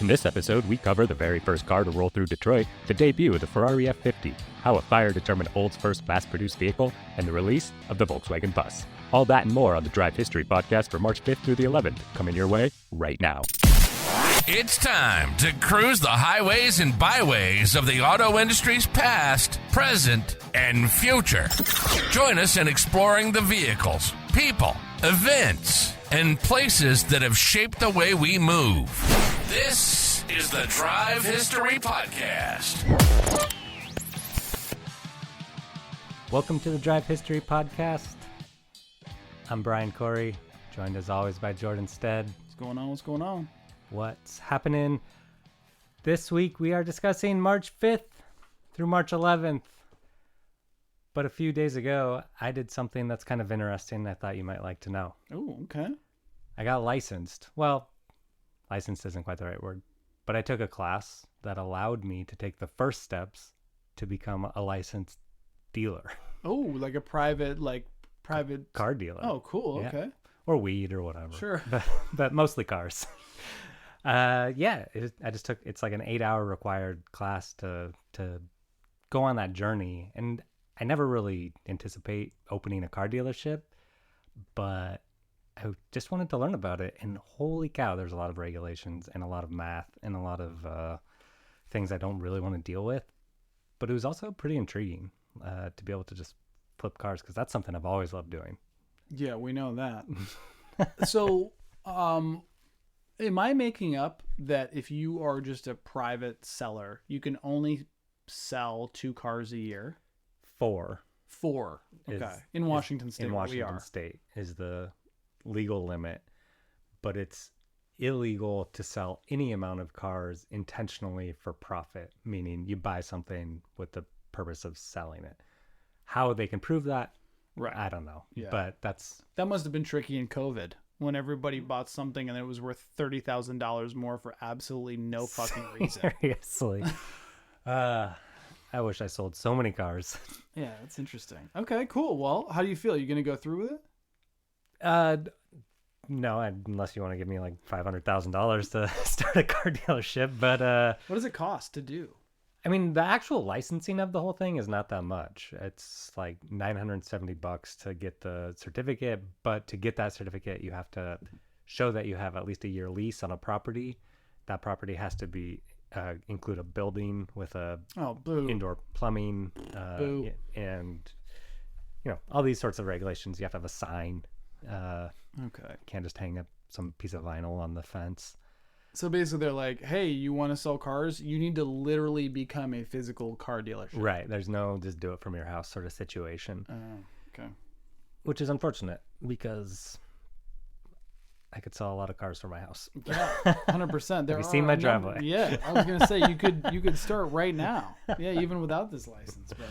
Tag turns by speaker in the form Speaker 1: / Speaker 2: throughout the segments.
Speaker 1: In this episode, we cover the very first car to roll through Detroit, the debut of the Ferrari F50, how a fire determined Old's first mass-produced vehicle, and the release of the Volkswagen Bus. All that and more on the Drive History podcast for March 5th through the 11th, coming your way right now.
Speaker 2: It's time to cruise the highways and byways of the auto industry's past, present, and future. Join us in exploring the vehicles, people, events, and places that have shaped the way we move. This is the Drive History Podcast.
Speaker 3: Welcome to the Drive History Podcast. I'm Brian Corey, joined as always by Jordan Stead.
Speaker 4: What's going on?
Speaker 3: What's happening? This week we are discussing March 5th through March 11th. But a few days ago, I did something that's kind of interesting I thought you might like to know.
Speaker 4: Oh, okay.
Speaker 3: I got licensed. Well, licensed isn't quite the right word, but I took a class that allowed me to take the first steps to become a licensed dealer.
Speaker 4: Oh, like a private
Speaker 3: car dealer.
Speaker 4: Oh, cool.
Speaker 3: Yeah.
Speaker 4: Okay.
Speaker 3: Or weed or whatever.
Speaker 4: Sure.
Speaker 3: But mostly cars. I just took, it's like an 8-hour required class to go on that journey. And I never really anticipate opening a car dealership, but I just wanted to learn about it. And holy cow, there's a lot of regulations and a lot of math and a lot of things I don't really want to deal with. But it was also pretty intriguing to be able to just flip cars, because that's something I've always loved doing.
Speaker 4: Yeah, we know that. So, am I making up that if you are just a private seller, you can only sell 2 cars a year?
Speaker 3: 4.
Speaker 4: Okay. In Washington State.
Speaker 3: In Washington State is the legal limit, but it's illegal to sell any amount of cars intentionally for profit, meaning you buy something with the purpose of selling it. How they can prove that,
Speaker 4: Right.
Speaker 3: I don't know.
Speaker 4: Yeah.
Speaker 3: But
Speaker 4: that must have been tricky in COVID when everybody bought something and it was worth $30,000 more for absolutely no fucking reason.
Speaker 3: Seriously. I wish I sold so many cars.
Speaker 4: Yeah, that's interesting. Okay, cool. Well, how do you feel? You going to go through with it?
Speaker 3: No, unless you want to give me like $500,000 to start a car dealership. But
Speaker 4: what does it cost to do?
Speaker 3: I mean, the actual licensing of the whole thing is not that much. It's like $970 to get the certificate, but to get that certificate, you have to show that you have at least a year lease on a property. That property has to be include a building with indoor plumbing, and all these sorts of regulations. You have to have a sign. Okay, you can't just hang up some piece of vinyl on the fence.
Speaker 4: So basically they're like, hey, you want to sell cars? You need to literally become a physical car dealership.
Speaker 3: Right. There's no just do it from your house sort of situation.
Speaker 4: Okay.
Speaker 3: Which is unfortunate because I could sell a lot of cars from my house.
Speaker 4: Yeah, 100%.
Speaker 3: Have you seen my driveway?
Speaker 4: Yeah, I was going to say you could start right now. Yeah, even without this license. But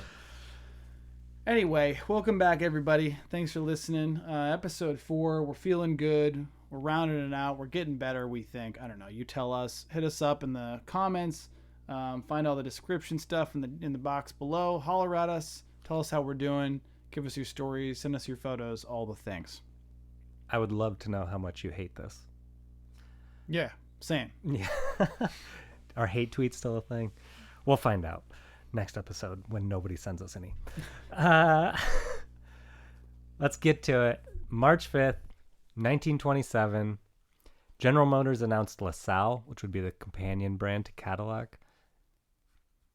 Speaker 4: anyway, welcome back, everybody. Thanks for listening. Episode 4. We're feeling good. We're rounding it out. We're getting better, we think. I don't know. You tell us. Hit us up in the comments. Find all the description stuff in the box below. Holler at us. Tell us how we're doing. Give us your stories. Send us your photos. All the things.
Speaker 3: I would love to know how much you hate this.
Speaker 4: Yeah, same.
Speaker 3: Yeah. Are hate tweets still a thing? We'll find out next episode when nobody sends us any. Let's get to it. March 5th. 1927, General Motors announced LaSalle, which would be the companion brand to Cadillac.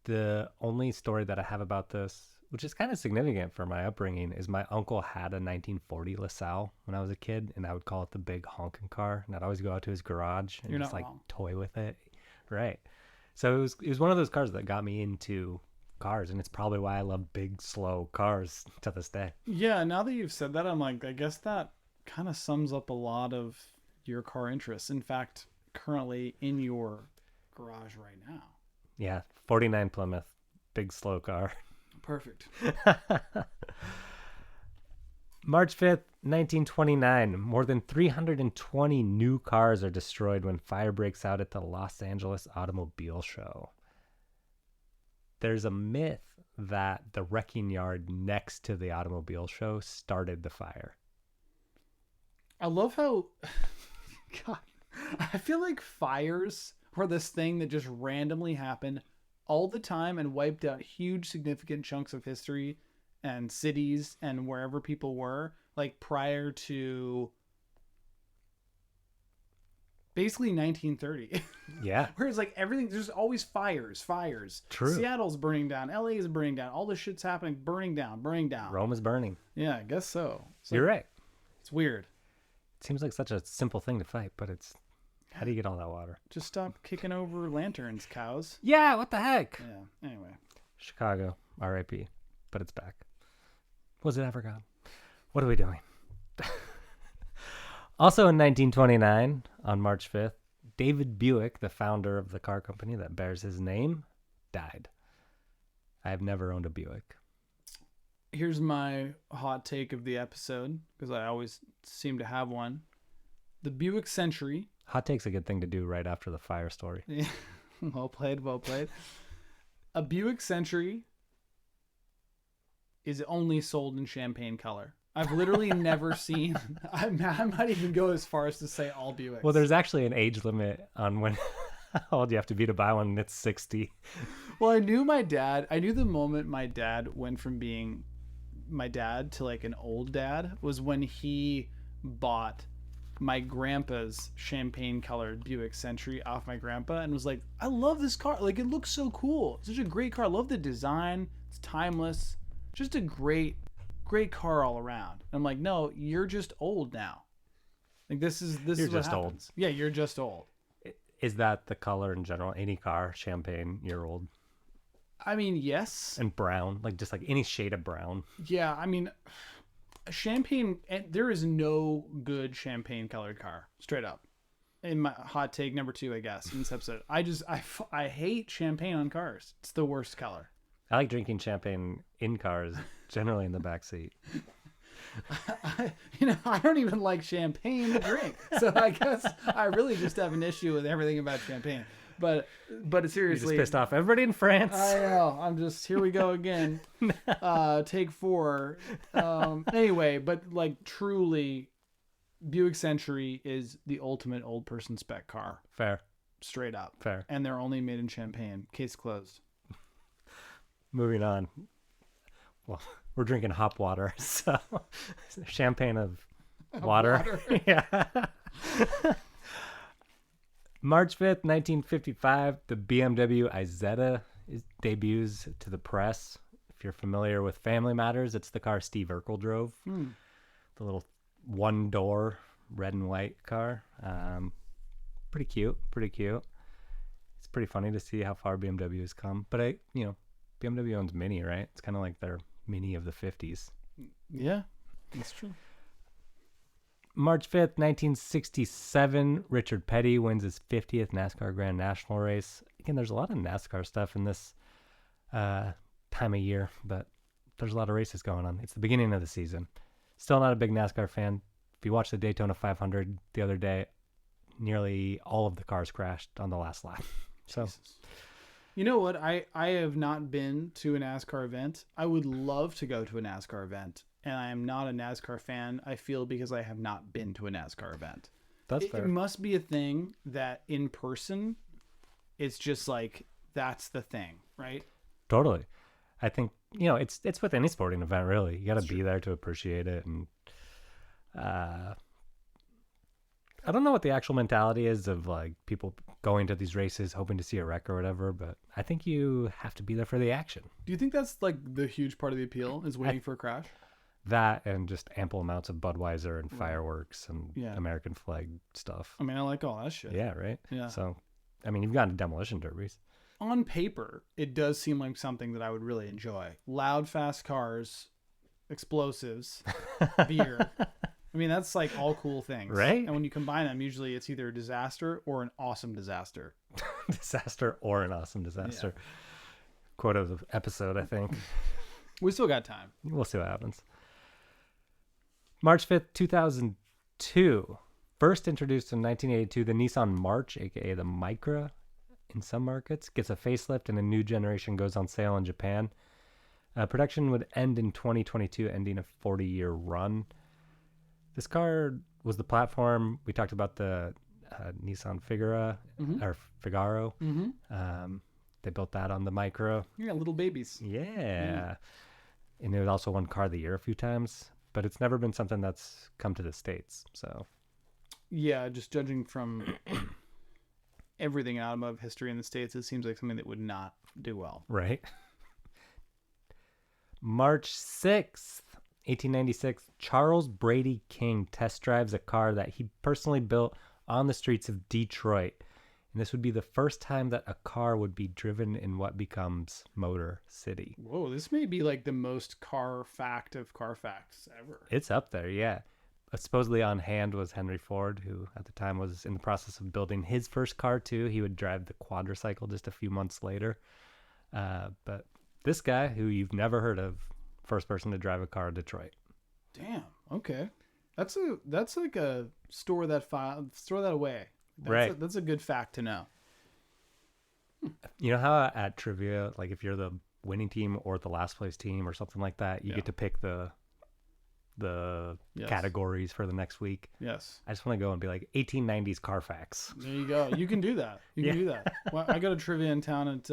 Speaker 3: The only story that I have about this, which is kind of significant for my upbringing, is my uncle had a 1940 LaSalle when I was a kid, and I would call it the big honking car, and I'd always go out to his garage and just like toy with it. Right. So it was one of those cars that got me into cars, and it's probably why I love big, slow cars to this day.
Speaker 4: Yeah, now that you've said that, I'm like, I guess that kind of sums up a lot of your car interests. In fact, currently in your garage right now.
Speaker 3: Yeah, 49 Plymouth, big slow car.
Speaker 4: Perfect.
Speaker 3: March 5th, 1929, more than 320 new cars are destroyed when fire breaks out at the Los Angeles Automobile Show. There's a myth that the wrecking yard next to the automobile show started the fire.
Speaker 4: I love how, God, I feel like fires for this thing that just randomly happened all the time and wiped out huge significant chunks of history and cities and wherever people were, like prior to basically 1930.
Speaker 3: Yeah.
Speaker 4: Whereas like everything, there's always fires.
Speaker 3: True.
Speaker 4: Seattle's burning down. LA is burning down. All this shit's happening, burning down.
Speaker 3: Rome is burning.
Speaker 4: Yeah, I guess so.
Speaker 3: You're right.
Speaker 4: It's weird.
Speaker 3: It seems like such a simple thing to fight, but it's, how do you get all that water?
Speaker 4: Just stop kicking over lanterns, cows.
Speaker 3: Yeah, what the heck?
Speaker 4: Yeah, anyway.
Speaker 3: Chicago, RIP, but it's back. Was it ever gone? What are we doing? Also in 1929, on March 5th, David Buick, the founder of the car company that bears his name, died. I have never owned a Buick.
Speaker 4: Here's my hot take of the episode, because I always seem to have one. The Buick Century.
Speaker 3: Hot take's a good thing to do right after the fire story.
Speaker 4: Yeah. Well played. A Buick Century is only sold in champagne color. I've literally never seen. I might even go as far as to say all Buicks.
Speaker 3: Well, there's actually an age limit on when how old you have to be to buy one, and it's 60.
Speaker 4: Well, I knew the moment my dad went from being my dad to like an old dad was when he bought my grandpa's champagne colored Buick Century off my grandpa and was like, I love this car. Like, it looks so cool. It's such a great car. I love the design. It's timeless. Just a great car all around. And I'm like, no, you're just old now. Like, this is
Speaker 3: You're
Speaker 4: what
Speaker 3: just
Speaker 4: happens.
Speaker 3: old.
Speaker 4: Yeah, you're just old.
Speaker 3: Is that the color in general? Any car, champagne, you're old.
Speaker 4: I mean, yes.
Speaker 3: And brown, like just like any shade of brown.
Speaker 4: Yeah, I mean, champagne, there is no good champagne colored car, straight up. In my hot take number 2, I guess, in this episode. I hate champagne on cars. It's the worst color.
Speaker 3: I like drinking champagne in cars, generally in the back seat.
Speaker 4: I don't even like champagne to drink. So I guess I really just have an issue with everything about champagne. But seriously,
Speaker 3: You just pissed off everybody in France.
Speaker 4: I know. I'm just, here we go again. Take 4. Anyway, but like truly, Buick Century is the ultimate old person spec car.
Speaker 3: Fair.
Speaker 4: Straight up.
Speaker 3: Fair.
Speaker 4: And they're only made in Champagne. Case closed.
Speaker 3: Moving on. Well, we're drinking hop water, so champagne of water. Yeah. March 5th, 1955, the BMW Isetta debuts to the press. If you're familiar with Family Matters, it's the car Steve Urkel drove. The little one-door red and white car. Pretty cute. It's pretty funny to see how far BMW has come. But BMW owns Mini, right? It's kind of like their Mini of the 50s.
Speaker 4: Yeah, that's true.
Speaker 3: March 5th, 1967, Richard Petty wins his 50th NASCAR Grand National race. Again, there's a lot of NASCAR stuff in this time of year, but there's a lot of races going on. It's the beginning of the season. Still not a big NASCAR fan. If you watched the Daytona 500 the other day, nearly all of the cars crashed on the last lap. So,
Speaker 4: Jesus. You know what? I have not been to a NASCAR event. I would love to go to a NASCAR event. And I am not a NASCAR fan, I feel, because I have not been to a NASCAR event.
Speaker 3: That's fair.
Speaker 4: It must be a thing that in person, it's just like, that's the thing, right?
Speaker 3: Totally. I think, it's with any sporting event, really. You got to be there to appreciate it. And I don't know what the actual mentality is of like people going to these races hoping to see a wreck or whatever, but I think you have to be there for the action.
Speaker 4: Do you think that's like the huge part of the appeal, is waiting for a crash?
Speaker 3: That and just ample amounts of Budweiser and fireworks and American flag stuff.
Speaker 4: I mean, I like all that shit.
Speaker 3: Yeah, right?
Speaker 4: Yeah.
Speaker 3: So, I mean, you've gone to demolition derbies.
Speaker 4: On paper, it does seem like something that I would really enjoy. Loud, fast cars, explosives, beer. I mean, that's like all cool things.
Speaker 3: Right?
Speaker 4: And when you combine them, usually it's either a disaster or an awesome disaster.
Speaker 3: Disaster or an awesome disaster. Yeah. Quote of the episode, I think.
Speaker 4: We still got time.
Speaker 3: We'll see what happens. March 5th, 2002. First introduced in 1982, the Nissan March, a.k.a. the Micra, in some markets, gets a facelift and a new generation goes on sale in Japan. Production would end in 2022, ending a 40-year run. This car was the platform. We talked about the Nissan Figaro or Figaro. They built that on the Micra.
Speaker 4: Yeah, little babies.
Speaker 3: Yeah. And it also won Car of the Year a few times, but it's never been something that's come to the States. So,
Speaker 4: yeah, just judging from everything in automotive history in the States, it seems like something that would not do well.
Speaker 3: right. March 6th, 1896, Charles Brady King test drives a car that he personally built on the streets of Detroit. And this would be the first time that a car would be driven in what becomes Motor City.
Speaker 4: Whoa, this may be like the most car fact of car facts ever.
Speaker 3: It's up there, yeah. Supposedly on hand was Henry Ford, who at the time was in the process of building his first car too. He would drive the quadricycle just a few months later. But this guy, who you've never heard of, first person to drive a car in Detroit.
Speaker 4: Damn. Okay, that's like a store that away.
Speaker 3: Right.
Speaker 4: That's a good fact to know.
Speaker 3: You know how at trivia, like if you're the winning team or the last place team or something like that, you get to pick the
Speaker 4: Yes.
Speaker 3: categories for the next week.
Speaker 4: Yes.
Speaker 3: I just want to go and be like 1890s Carfax.
Speaker 4: There you go. You can do that. You can do that. Well, I got a trivia in town at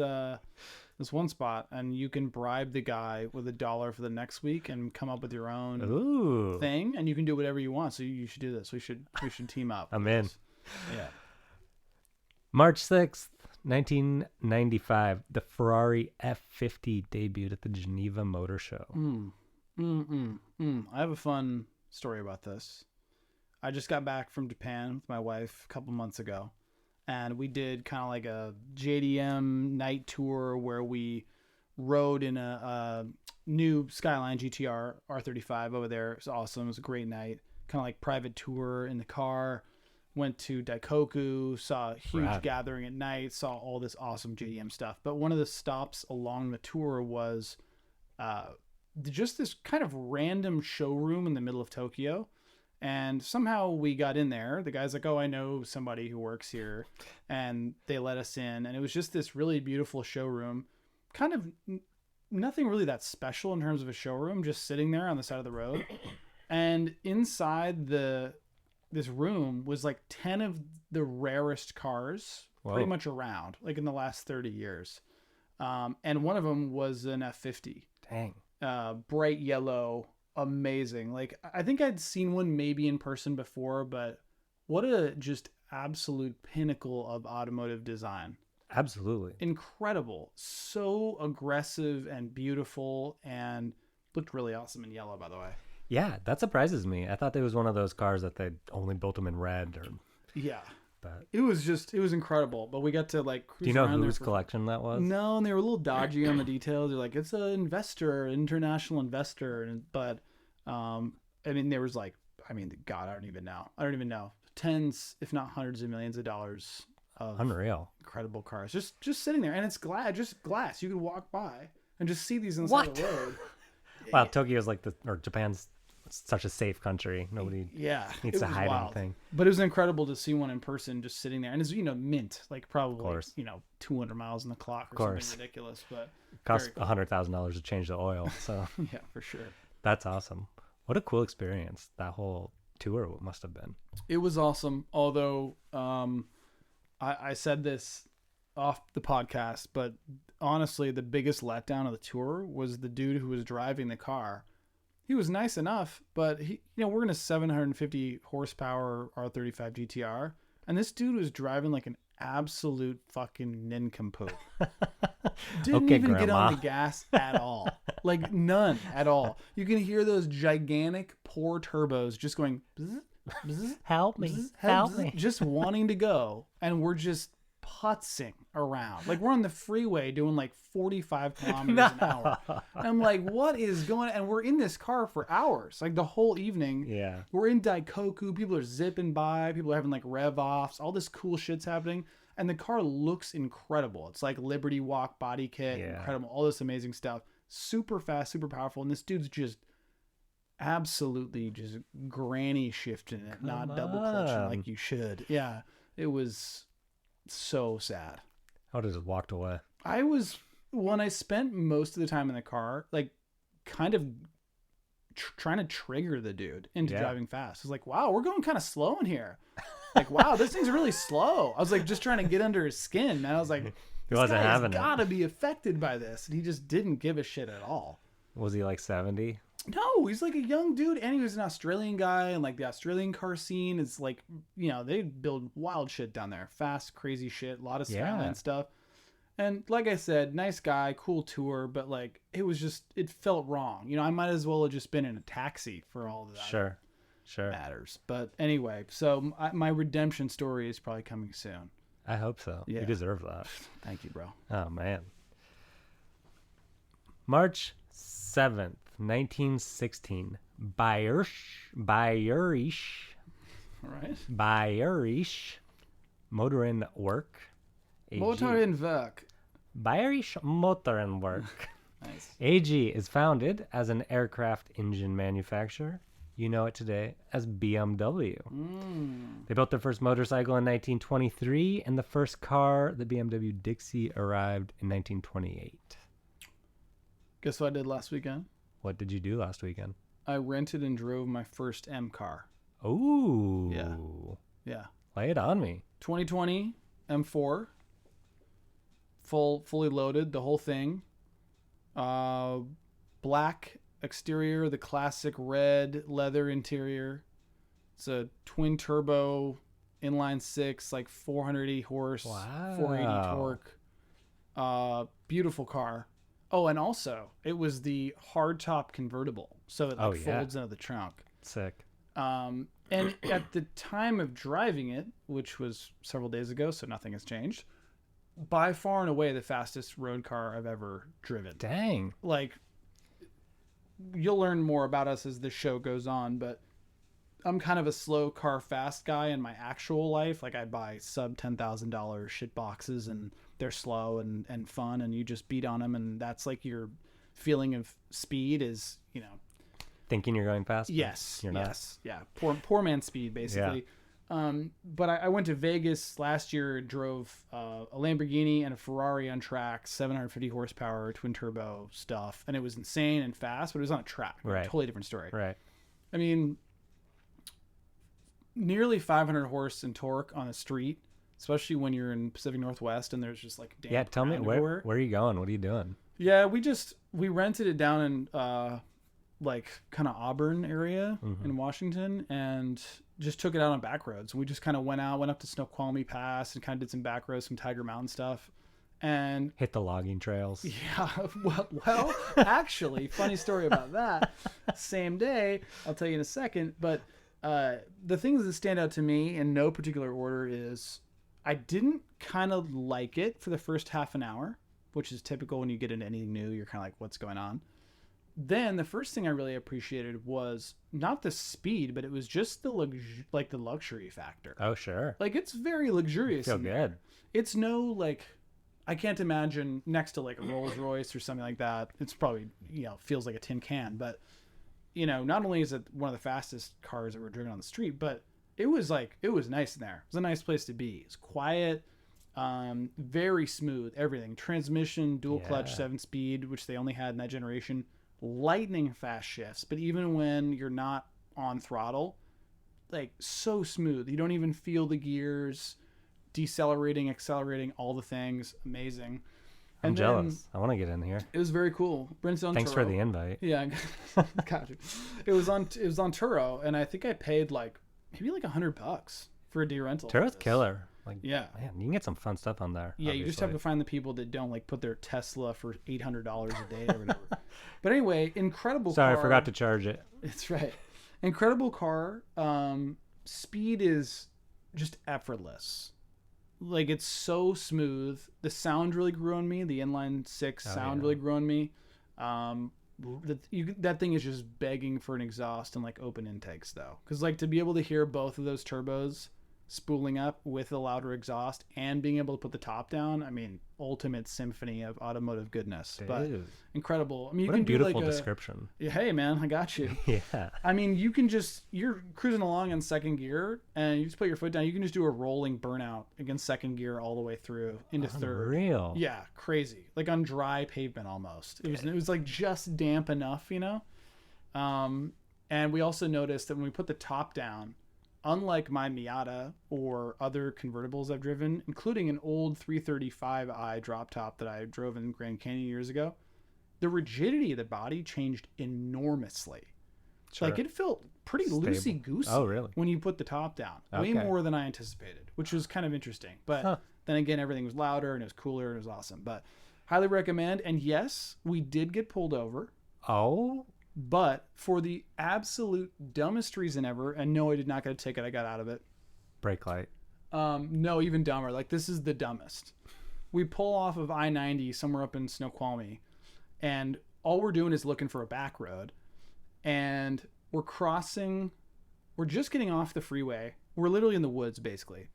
Speaker 4: this one spot, and you can bribe the guy with $1 for the next week and come up with your own thing, and you can do whatever you want. So you should do this. We should team up.
Speaker 3: I'm in.
Speaker 4: Yeah.
Speaker 3: March 6th, 1995, the Ferrari F50 debuted at the Geneva Motor Show.
Speaker 4: I have a fun story about this. I just got back from Japan with my wife a couple months ago, and we did kind of like a JDM night tour where we rode in a new Skyline GTR R35 over there. It was awesome. It was a great night. Kind of like private tour in the car. Went to Daikoku, saw a huge gathering at night, saw all this awesome JDM stuff. But one of the stops along the tour was just this kind of random showroom in the middle of Tokyo. And somehow we got in there. The guy's like, oh, I know somebody who works here. And they let us in. And it was just this really beautiful showroom. Kind of nothing really that special in terms of a showroom, just sitting there on the side of the road. And inside this room was like 10 of the rarest cars pretty much around, like in the last 30 years. And one of them was an F50.
Speaker 3: Dang.
Speaker 4: Bright yellow, amazing. Like, I think I'd seen one maybe in person before, but what a just absolute pinnacle of automotive design.
Speaker 3: Absolutely.
Speaker 4: Incredible. So aggressive and beautiful, and looked really awesome in yellow, by the way.
Speaker 3: Yeah, that surprises me. I thought it was one of those cars that they only built them in red. But
Speaker 4: it was incredible. But we got to like cruise.
Speaker 3: Do you know
Speaker 4: around
Speaker 3: whose collection that was?
Speaker 4: No, and they were a little dodgy on the details. They're like, it's an international investor, but I mean, there was like, God, I don't even know, tens, if not hundreds of millions of dollars of
Speaker 3: unreal,
Speaker 4: incredible cars just sitting there, and it's glass. You could walk by and just see these inside the road.
Speaker 3: Wow, Tokyo's like Japan's such a safe country. Nobody needs to hide anything.
Speaker 4: But it was incredible to see one in person just sitting there. And it's, mint, like probably, 200 miles on the clock or something ridiculous. But
Speaker 3: it costs $100,000 to change the oil. So
Speaker 4: yeah, for sure.
Speaker 3: That's awesome. What a cool experience that whole tour must have been.
Speaker 4: It was awesome. Although I said this off the podcast, but honestly, the biggest letdown of the tour was the dude who was driving the car. He was nice enough, but we're in a 750 horsepower R35 GTR, and this dude was driving like an absolute fucking nincompoop. Didn't even get on the gas at all. Like none at all. You can hear those gigantic poor turbos just going bzz, bzz,
Speaker 3: help me,
Speaker 4: bzz,
Speaker 3: help
Speaker 4: bzz,
Speaker 3: me,
Speaker 4: just wanting to go, and we're just putzing around. Like we're on the freeway doing like 45 kilometers an hour. And I'm like, what is going on? And we're in this car for hours, like the whole evening.
Speaker 3: Yeah.
Speaker 4: We're in Daikoku. People are zipping by. People are having like rev offs. All this cool shit's happening. And the car looks incredible. It's like Liberty Walk body kit. Yeah. Incredible. All this amazing stuff. Super fast, super powerful. And this dude's just absolutely just granny shifting it, not double clutching like you should. Yeah. It was so sad.
Speaker 3: I would have just walked away.
Speaker 4: When I spent most of the time in the car, like kind of trying to trigger the dude into driving fast. It's like, wow, we're going kind of slow in here. Like, wow, this thing's really slow. I was like, just trying to get under his skin, man. I was like,
Speaker 3: He wasn't having it.
Speaker 4: Gotta be affected by this, and he just didn't give a shit at all.
Speaker 3: Was he like 70?
Speaker 4: No, he's like a young dude, and he was an Australian guy, and like the Australian car scene is like, they build wild shit down there, fast, crazy shit, a lot of Skyline stuff. And like I said, nice guy, cool tour, but like it felt wrong. I might as well have just been in a taxi for all of that.
Speaker 3: Sure.
Speaker 4: Matters. But anyway, so my redemption story is probably coming soon.
Speaker 3: I hope so.
Speaker 4: Yeah.
Speaker 3: You deserve that.
Speaker 4: Thank you, bro.
Speaker 3: Oh, man. March 7th, 1916. Bayerisch
Speaker 4: All right.
Speaker 3: Motorenwerk. AG.
Speaker 4: Motorenwerk.
Speaker 3: Bayerisch Motorenwerk.
Speaker 4: Nice.
Speaker 3: AG is founded as an aircraft engine manufacturer. You know it today as BMW. They built their first motorcycle in 1923, and the first car, the BMW Dixie, arrived in 1928.
Speaker 4: Guess what I did last weekend?
Speaker 3: What did you do last weekend?
Speaker 4: I rented and drove my first M car.
Speaker 3: Ooh.
Speaker 4: Yeah.
Speaker 3: Lay it on me.
Speaker 4: 2020 M4. Fully loaded, the whole thing. Black exterior, the classic red leather interior. It's a twin turbo inline six, like 480 horse, 480 torque. Beautiful car. Oh, and also it was the hardtop convertible, so it folds into the trunk.
Speaker 3: Sick.
Speaker 4: And at the time of driving it, which was several days ago, so nothing has changed, by far and away the fastest road car I've ever driven.
Speaker 3: Dang.
Speaker 4: Like, you'll learn more about us as the show goes on, but I'm kind of a slow car fast guy in my actual life. Like, I buy sub $10,000 shit boxes, and they're slow and fun, and you just beat on them, and that's like your feeling of speed is,
Speaker 3: Thinking you're going fast?
Speaker 4: yes,
Speaker 3: You're not.
Speaker 4: yes, yeah, poor man speed basically. But I went to Vegas last year, drove a Lamborghini and a Ferrari on track, 750 horsepower, twin turbo stuff. And it was insane and fast, but it was on a track.
Speaker 3: Right.
Speaker 4: Totally different story.
Speaker 3: Right.
Speaker 4: I mean, nearly 500 horse and torque on the street, especially when you're in Pacific Northwest and there's just like damp.
Speaker 3: Yeah, tell me,
Speaker 4: everywhere.
Speaker 3: where are you going? What are you doing?
Speaker 4: Yeah, we rented it down in like kind of Auburn area in Washington, and just took it out on back roads. We just kind of went up to Snoqualmie Pass and kind of did some back roads, some Tiger Mountain stuff, and
Speaker 3: Hit the logging trails.
Speaker 4: yeah. Well, actually, funny story about that. Same day, I'll tell you in a second. But the things that stand out to me in no particular order is I didn't kind of like it for the first half an hour, which is typical when you get into anything new. You're kind of like, what's going on? Then the first thing I really appreciated was not the speed, but it was just the luxury factor.
Speaker 3: Oh, sure.
Speaker 4: Like, it's very luxurious.
Speaker 3: Feel good.
Speaker 4: It's no, like, I can't imagine next to like a Rolls Royce or something like that. It's probably, feels like a tin can, but not only is it one of the fastest cars that were driven on the street, but it was nice in there. It was a nice place to be. It's quiet, very smooth, everything. Transmission, dual clutch, 7-speed, which they only had in that generation. Lightning fast shifts, but even when you're not on throttle, like, so smooth. You don't even feel the gears, decelerating, accelerating, all the things. Amazing.
Speaker 3: I'm jealous. I want to get in here.
Speaker 4: It was very cool. Brent's on
Speaker 3: Thanks
Speaker 4: Turo.
Speaker 3: for the invite.
Speaker 4: Yeah, got you. It was on Turo, and I think I paid maybe $100 for a day rental.
Speaker 3: Turo's killer. Like,
Speaker 4: yeah,
Speaker 3: man, you can get some fun stuff on there.
Speaker 4: Yeah, you just have to find the people that don't put their Tesla for $800 a day or whatever. But anyway, incredible car.
Speaker 3: Sorry, I forgot to charge it.
Speaker 4: That's right. Incredible car. Speed is just effortless. Like, it's so smooth. The sound really grew on me. The inline six sound really grew on me. That thing is just begging for an exhaust and open intakes though, because to be able to hear both of those turbos spooling up with a louder exhaust and being able to put the top down, I mean, ultimate symphony of automotive goodness.
Speaker 3: Dude.
Speaker 4: But incredible. I mean,
Speaker 3: what
Speaker 4: you can
Speaker 3: a beautiful
Speaker 4: do
Speaker 3: description.
Speaker 4: Hey man, I got you.
Speaker 3: Yeah.
Speaker 4: I mean, you can you're cruising along in second gear and you just put your foot down. You can just do a rolling burnout against second gear all the way through into third.
Speaker 3: Real.
Speaker 4: Yeah, crazy. Like on dry pavement almost. It was just damp enough, And we also noticed that when we put the top down, unlike my Miata or other convertibles I've driven, including an old 335i drop top that I drove in Grand Canyon years ago, the rigidity of the body changed enormously.
Speaker 3: Sure.
Speaker 4: Like, it felt pretty
Speaker 3: Stable.
Speaker 4: loosey-goosey
Speaker 3: Oh, really?
Speaker 4: when you put the top down. Way
Speaker 3: Okay.
Speaker 4: more than I anticipated, which was kind of interesting. But then again, everything was louder and it was cooler and it was awesome. But highly recommend. And yes, we did get pulled over.
Speaker 3: Oh,
Speaker 4: But for the absolute dumbest reason ever, and no, I did not get a ticket. I got out of it.
Speaker 3: brake light.
Speaker 4: No, even dumber. Like, this is the dumbest. We pull off of I-90 somewhere up in Snoqualmie, and all we're doing is looking for a back road. And we're just getting off the freeway. We're literally in the woods, basically.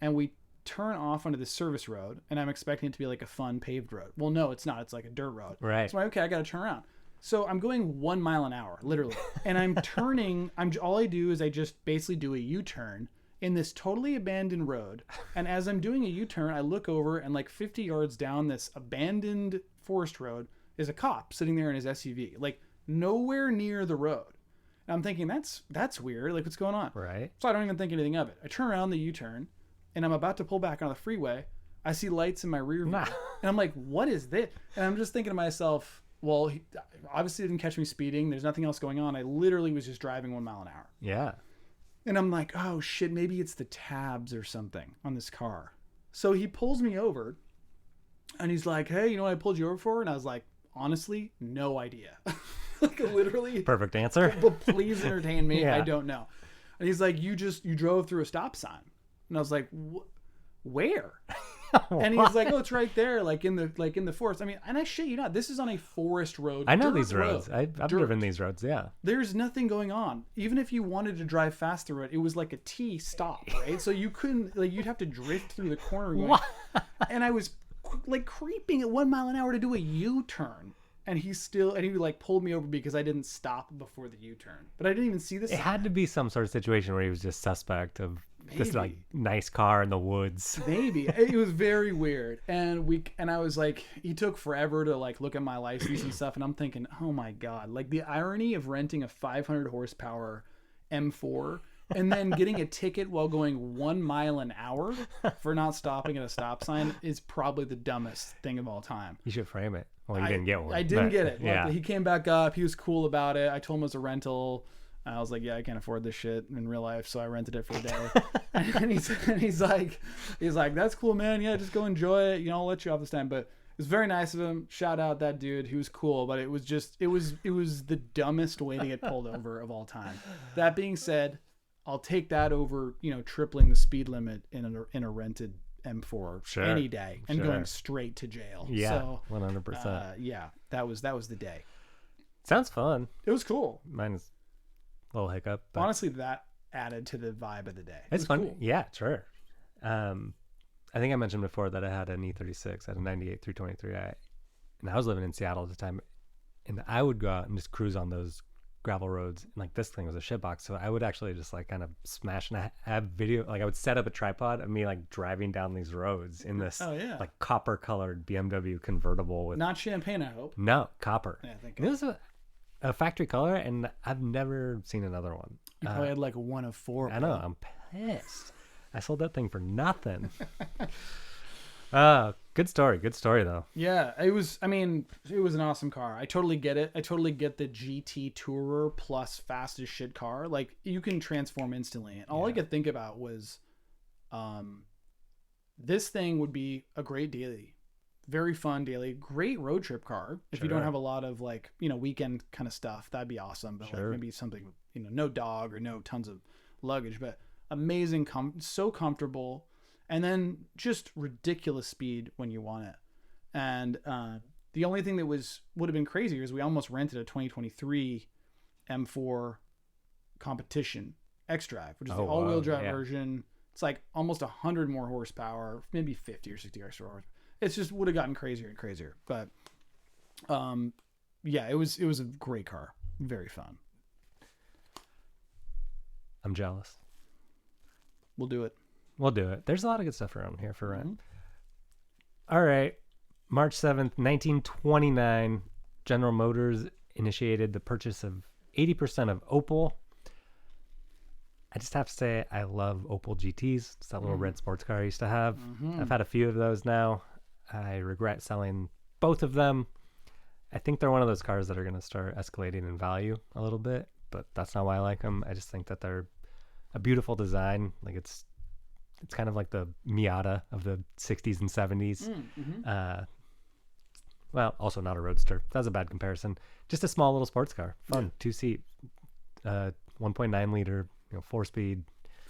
Speaker 4: And we turn off onto the service road, and I'm expecting it to be like a fun paved road. Well, no, it's not. It's like a dirt road.
Speaker 3: Right.
Speaker 4: So I'm like, okay, I got to turn around. So I'm going 1 mile an hour, literally. And I'm turning, all I do is I just basically do a U-turn in this totally abandoned road. And as I'm doing a U-turn, I look over, and like 50 yards down this abandoned forest road is a cop sitting there in his SUV, like nowhere near the road. And I'm thinking, that's weird. Like, what's going on?
Speaker 3: Right.
Speaker 4: So I don't even think anything of it. I turn around the U-turn, and I'm about to pull back on the freeway. I see lights in my rear view.
Speaker 3: Nah.
Speaker 4: And I'm like, what is this? And I'm just thinking to myself, well, he obviously didn't catch me speeding. There's nothing else going on. I literally was just driving 1 mile an hour.
Speaker 3: Yeah.
Speaker 4: And I'm like, oh shit, maybe it's the tabs or something on this car. So he pulls me over, and he's like, hey, you know what I pulled you over for? And I was like, honestly, no idea. Like, literally.
Speaker 3: Perfect answer.
Speaker 4: But please entertain me.
Speaker 3: Yeah.
Speaker 4: I don't know. And he's like, you drove through a stop sign. And I was like, where? And he's like, oh, it's right there, like in the forest. I mean, and I shit you not, this is on a forest road.
Speaker 3: I know
Speaker 4: dirt
Speaker 3: these roads.
Speaker 4: road.
Speaker 3: I've driven these roads. Yeah.
Speaker 4: There's nothing going on. Even if you wanted to drive fast through it, it was like a T stop, right? So you couldn't, like, you'd have to drift through the corner. Going, and I was like creeping at 1 mile an hour to do a U-turn. And he like pulled me over because I didn't stop before the U-turn. But I didn't even see this.
Speaker 3: It had to be some sort of situation where he was just suspect of this like nice car in the woods.
Speaker 4: Maybe. It was very weird. And I was like, he took forever to like look at my license and stuff. And I'm thinking, oh my God, like the irony of renting a 500 horsepower M4 and then getting a ticket while going 1 mile an hour for not stopping at a stop sign is probably the dumbest thing of all time.
Speaker 3: You should frame it. Well, you didn't get one.
Speaker 4: I didn't get it.
Speaker 3: Yeah.
Speaker 4: He came back up. He was cool about it. I told him it was a rental. I was like, yeah, I can't afford this shit in real life, so I rented it for a day. and he's like, that's cool, man. Yeah, just go enjoy it. You know, I'll let you off this time. But it was very nice of him. Shout out that dude. He was cool, but it was the dumbest way to get pulled over of all time. That being said, I'll take that over, you know, tripling the speed limit in a rented M4 any day and going straight to jail.
Speaker 3: Yeah,
Speaker 4: so
Speaker 3: 100%.
Speaker 4: Yeah, that was the day.
Speaker 3: Sounds fun.
Speaker 4: It was cool.
Speaker 3: Mine is a little hiccup. But
Speaker 4: honestly, that added to the vibe of the day.
Speaker 3: It's fun.
Speaker 4: Cool.
Speaker 3: Yeah, sure. I think I mentioned before that I had an E36, I had a 98 323. And I was living in Seattle at the time, and I would go out and just cruise on those gravel roads, and like this thing was a shitbox, so I would actually just like kind of smash, and I have video, like I would set up a tripod of me like driving down these roads in this like copper colored BMW convertible with
Speaker 4: not champagne, I hope.
Speaker 3: No, copper.
Speaker 4: Yeah, I think
Speaker 3: it was a factory color, and I've never seen another one.
Speaker 4: You probably had like one of four.
Speaker 3: I know, I'm pissed. I sold that thing for nothing. Good story though.
Speaker 4: Yeah, it was an awesome car. I totally get it. I totally get the GT Tourer plus fast as shit car. Like, you can transform instantly. And all I could think about was this thing would be a great daily. Very fun daily. Great road trip car. If you don't have a lot of like, you know, weekend kind of stuff, that'd be awesome. But like maybe something, you know, no dog or no tons of luggage, but amazing, so comfortable. And then just ridiculous speed when you want it. And the only thing that would have been crazier is we almost rented a 2023 M4 competition X-Drive, which is the all-wheel drive version. It's like almost 100 more horsepower, maybe 50 or 60 extra horsepower. It's just would have gotten crazier and crazier. But yeah, it was a great car. Very fun.
Speaker 3: I'm jealous.
Speaker 4: We'll do it.
Speaker 3: We'll do it. There's a lot of good stuff around here for rent. All right. March 7th, 1929, General Motors initiated the purchase of 80% of Opel. I just have to say I love Opel GTs. It's that little red sports car I used to have. I've had a few of those now. I regret selling both of them. I think they're one of those cars that are going to start escalating in value a little bit, but that's not why I like them. I just think that they're a beautiful design. Like it's kind of like the Miata of the 60s and 70s. Well, also not a roadster. That was a bad comparison. Just a small little sports car. Fun, 2-seat, 1.9 liter, 4-speed.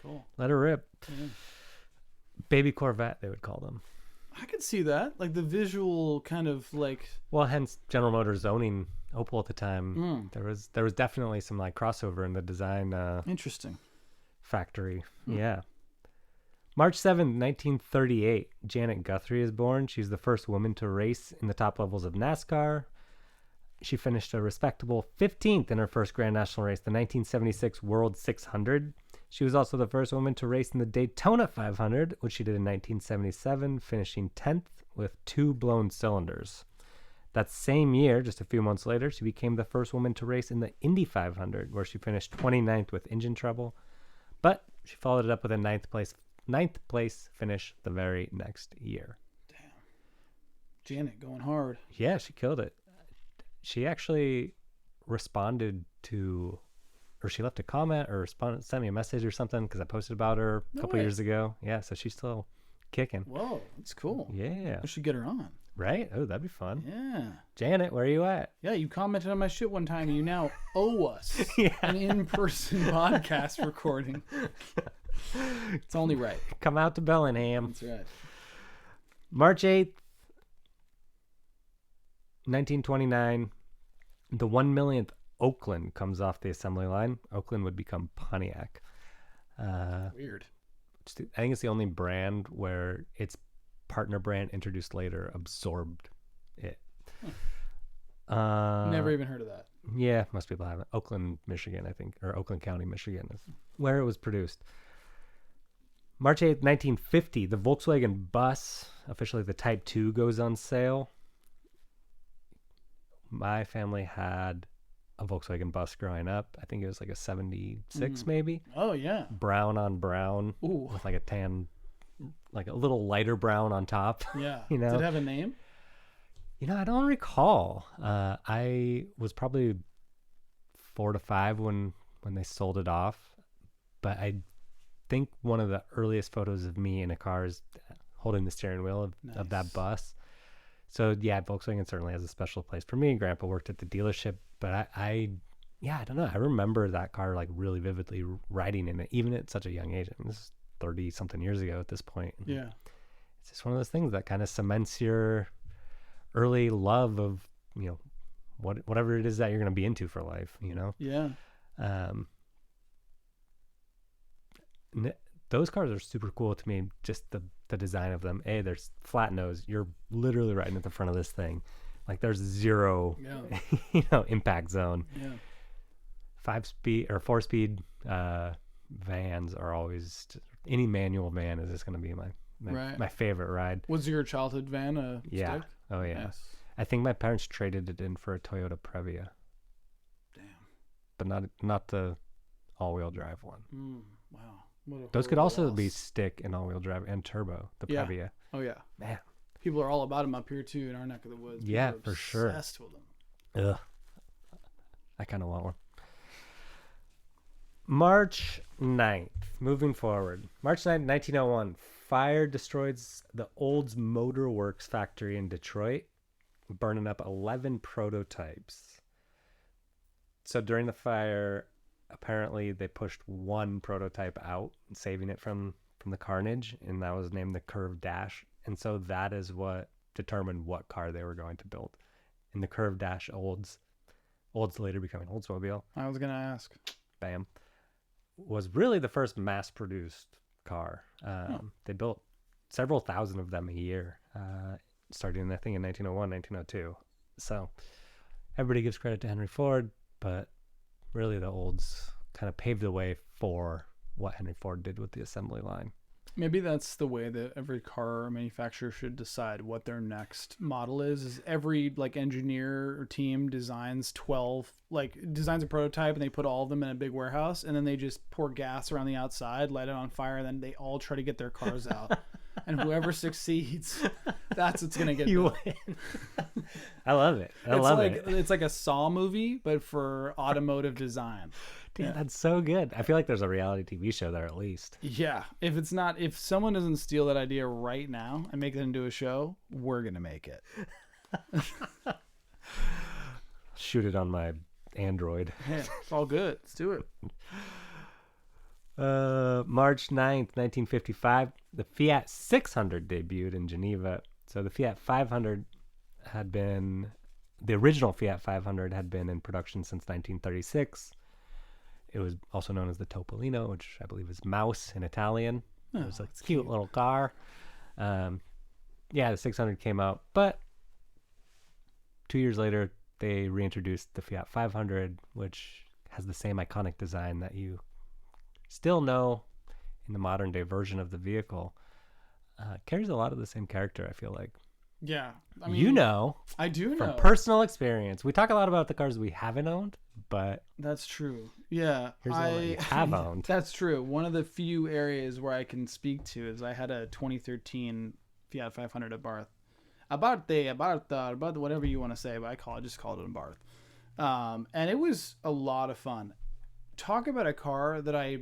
Speaker 4: Cool.
Speaker 3: Let her rip.
Speaker 4: Yeah.
Speaker 3: Baby Corvette, they would call them.
Speaker 4: I could see that. Like the visual kind of like...
Speaker 3: Well, hence General Motors owning Opel at the time. There was definitely some like crossover in the design
Speaker 4: Interesting.
Speaker 3: factory. Yeah. March 7th, 1938, Janet Guthrie is born. She's the first woman to race in the top levels of NASCAR. She finished a respectable 15th in her first Grand National race, the 1976 World 600. She was also the first woman to race in the Daytona 500, which she did in 1977, finishing 10th with 2 blown cylinders. That same year, just a few months later, she became the first woman to race in the Indy 500, where she finished 29th with engine trouble. But she followed it up with a ninth place finish the very next year.
Speaker 4: Damn. Janet going hard.
Speaker 3: Yeah, she killed it. She actually responded to, or she left a comment or sent me a message or something because I posted about her a couple years ago. Yeah, so she's still kicking.
Speaker 4: Whoa, that's cool.
Speaker 3: Yeah.
Speaker 4: We should get her on.
Speaker 3: Right? Oh, that'd be fun.
Speaker 4: Yeah.
Speaker 3: Janet, where are you at?
Speaker 4: Yeah, you commented on my shit one time and you now owe us
Speaker 3: Yeah.
Speaker 4: an in-person podcast recording. It's only right.
Speaker 3: Come out to Bellingham.
Speaker 4: That's right.
Speaker 3: March 8th, 1929, the 1 millionth Oakland comes off the assembly line. Oakland would become Pontiac.
Speaker 4: Weird.
Speaker 3: I think it's the only brand where its partner brand introduced later absorbed it.
Speaker 4: Never even heard of that.
Speaker 3: Yeah, most people haven't. Oakland, Michigan, I think, or Oakland County, Michigan is where it was produced. March 8th, 1950, the Volkswagen Bus, officially the Type 2, goes on sale. My family had a Volkswagen Bus growing up. I think it was like a 76 maybe.
Speaker 4: Oh, yeah.
Speaker 3: Brown on brown.
Speaker 4: Ooh.
Speaker 3: With like a tan, like a little lighter brown on top.
Speaker 4: Yeah.
Speaker 3: You know?
Speaker 4: Did it have a name?
Speaker 3: I don't recall. I was probably 4 to 5 when they sold it off. But I think one of the earliest photos of me in a car is holding the steering wheel of that bus. So yeah, Volkswagen certainly has a special place for me. Grandpa worked at the dealership, but I don't know. I remember that car like really vividly, riding in it, even at such a young age. I mean, this is 30 something years ago at this point.
Speaker 4: Yeah.
Speaker 3: It's just one of those things that kind of cements your early love of, whatever it is that you're going to be into for life,
Speaker 4: Yeah.
Speaker 3: Those cars are super cool to me. Just the design of them. There's flat nose. You're literally riding at the front of this thing. Like there's zero, impact zone.
Speaker 4: Yeah.
Speaker 3: 5-speed or 4-speed vans are always any manual van is just going to be my favorite ride.
Speaker 4: Was your childhood van a
Speaker 3: Yeah.
Speaker 4: stick?
Speaker 3: Oh yeah.
Speaker 4: Yes.
Speaker 3: I think my parents traded it in for a Toyota Previa.
Speaker 4: Damn.
Speaker 3: But not the all-wheel drive one.
Speaker 4: Wow. What a
Speaker 3: Those could
Speaker 4: horrible
Speaker 3: also
Speaker 4: loss.
Speaker 3: be stick and all-wheel drive and turbo. The
Speaker 4: Yeah.
Speaker 3: Previa.
Speaker 4: Oh, yeah.
Speaker 3: Man.
Speaker 4: People are all about them up here, too, in our neck of the woods. People
Speaker 3: Yeah,
Speaker 4: are
Speaker 3: for sure.
Speaker 4: obsessed with them.
Speaker 3: Ugh. I kind of want one. March 9th. Moving forward. March 9th, 1901. Fire destroys the Oldsmobile Works factory in Detroit, burning up 11 prototypes. So during the fire, apparently they pushed one prototype out, saving it from the carnage, and that was named the Curved Dash. And so that is what determined what car they were going to build. And the Curved Dash Olds later becoming Oldsmobile,
Speaker 4: I was going to ask.
Speaker 3: bam, was really the first mass-produced car. They built several thousand of them a year, starting, I think, in 1901, 1902. So everybody gives credit to Henry Ford, but really the Olds kind of paved the way for what Henry Ford did with the assembly line.
Speaker 4: Maybe that's the way that every car manufacturer should decide what their next model is every like engineer or team designs a prototype and they put all of them in a big warehouse and then they just pour gas around the outside, light it on fire, and then they all try to get their cars out. And whoever succeeds, that's what's going to get
Speaker 3: You
Speaker 4: built.
Speaker 3: win. I love it. I love it.
Speaker 4: It's like a Saw movie, but for automotive design.
Speaker 3: Dude, that's so good. I feel like there's a reality TV show there at least.
Speaker 4: Yeah. If someone doesn't steal that idea right now and make it into a show, we're going to make it.
Speaker 3: Shoot it on my Android.
Speaker 4: Yeah, it's all good. Let's do it.
Speaker 3: March 9th, 1955, the Fiat 600 debuted in Geneva. So the Fiat 500 the original Fiat 500 had been in production since 1936. It was also known as the Topolino, which I believe is mouse in Italian. It was a cute little car. The 600 came out, but 2 years later, they reintroduced the Fiat 500, which has the same iconic design that you still know in the modern day version of the vehicle. Carries a lot of the same character, I feel like.
Speaker 4: Yeah. I
Speaker 3: I
Speaker 4: do know.
Speaker 3: From personal experience. We talk a lot about the cars we haven't owned, but
Speaker 4: that's true. Yeah.
Speaker 3: Here's the one we have owned.
Speaker 4: That's true. One of the few areas where I can speak to is I had a 2013 Fiat 500 at Barth. About whatever you want to say, but I just called it a Barth. And it was a lot of fun. Talk about a car that I